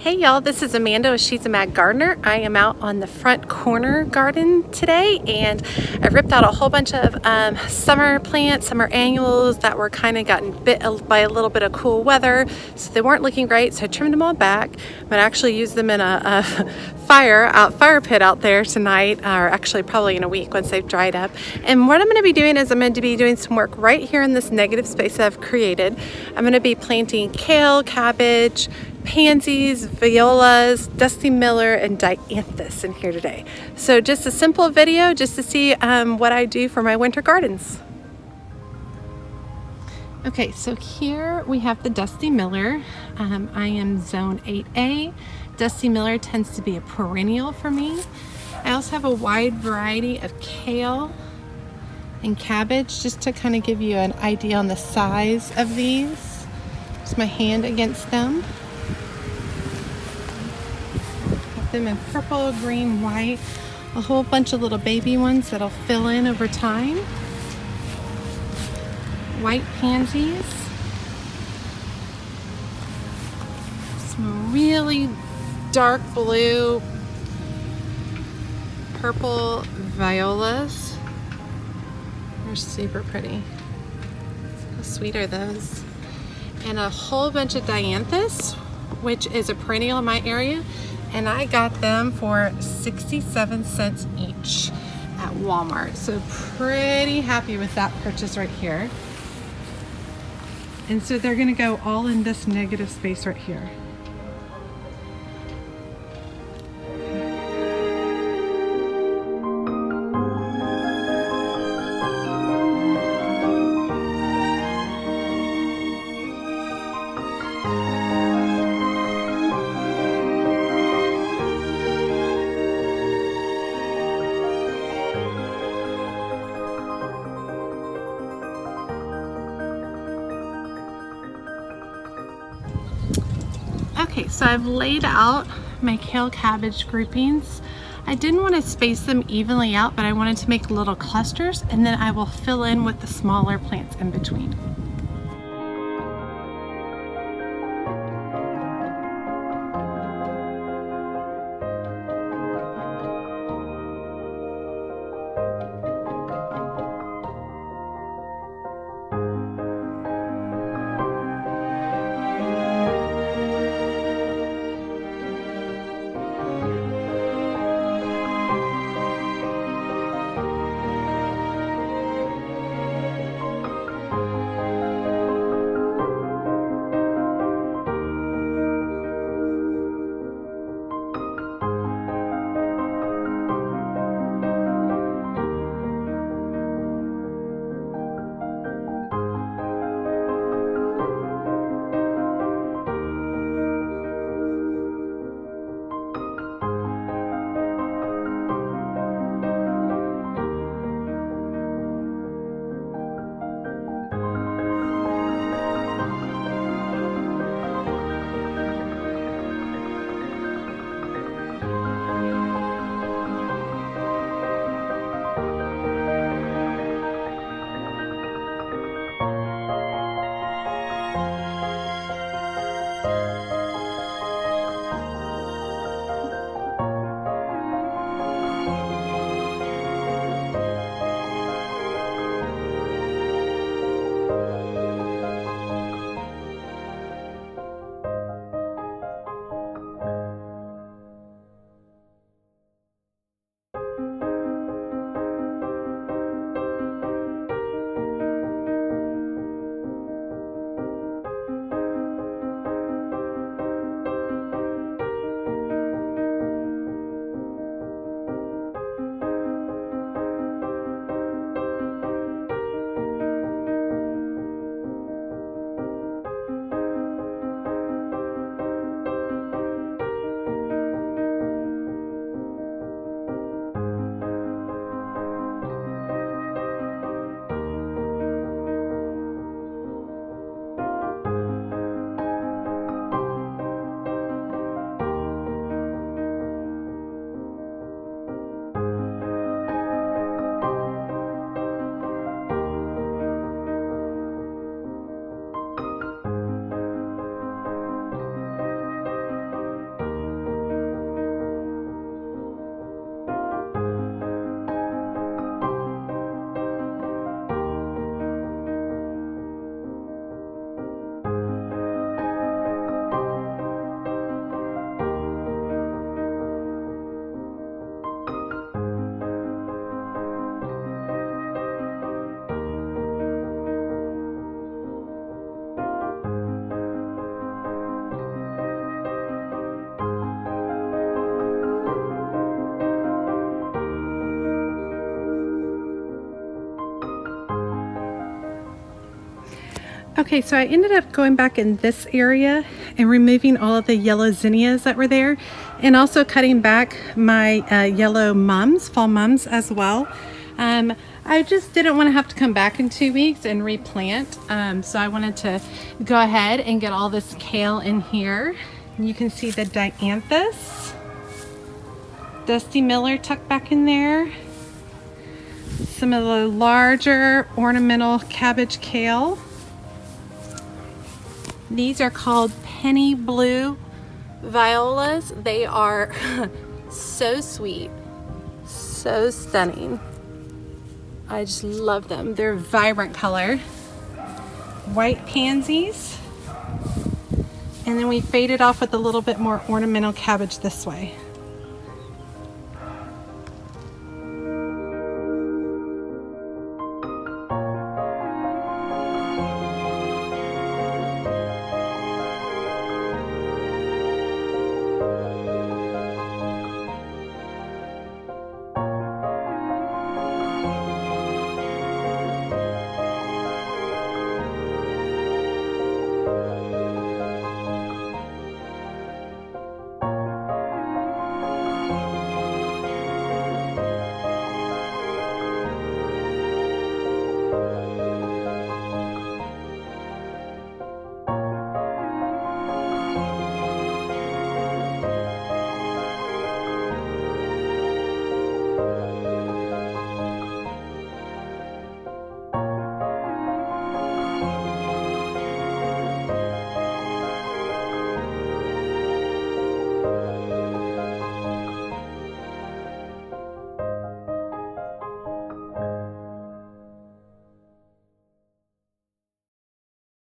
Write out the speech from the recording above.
Hey y'all, this is Amanda with She's a Mad Gardener. I am out on the front corner garden today, and I ripped out a whole bunch of summer plants, summer annuals that were kind of gotten bit by a little bit of cool weather, so they weren't looking great, so I trimmed them all back. I'm gonna actually use them in a fire pit out there tonight, or actually probably in a week once they've dried up. And what I'm gonna be doing is I'm going to be doing some work right here in this negative space that I've created. I'm gonna be planting kale, cabbage, pansies, violas, Dusty Miller, and dianthus in here today. So just a simple video just to see what I do for my winter gardens. Okay, so here we have the Dusty Miller. I am zone 8A. Dusty Miller tends to be a perennial for me. I also have a wide variety of kale and cabbage, just to kind of give you an idea on the size of these. Just my hand against them. Them in purple, green, white, a whole bunch of little baby ones that'll fill in over time. White pansies, some really dark blue, purple violas. They're super pretty. How sweet are those? And a whole bunch of dianthus, which is a perennial in my area. And I got them for 67 cents each at Walmart. So pretty happy with that purchase right here. And so they're gonna go all in this negative space right here. Okay, so I've laid out my kale cabbage groupings. I didn't want to space them evenly out, but I wanted to make little clusters, and then I will fill in with the smaller plants in between. Okay, so I ended up going back in this area and removing all of the yellow zinnias that were there, and also cutting back my yellow mums, fall mums as well. I just didn't want to have to come back in 2 weeks and replant, so I wanted to go ahead and get all this kale in here. You can see the dianthus, Dusty Miller tucked back in there. Some of the larger ornamental cabbage kale. These are called penny blue violas. They are so sweet, so stunning. I just love them. They're vibrant color. White pansies. And then we fade it off with a little bit more ornamental cabbage this way.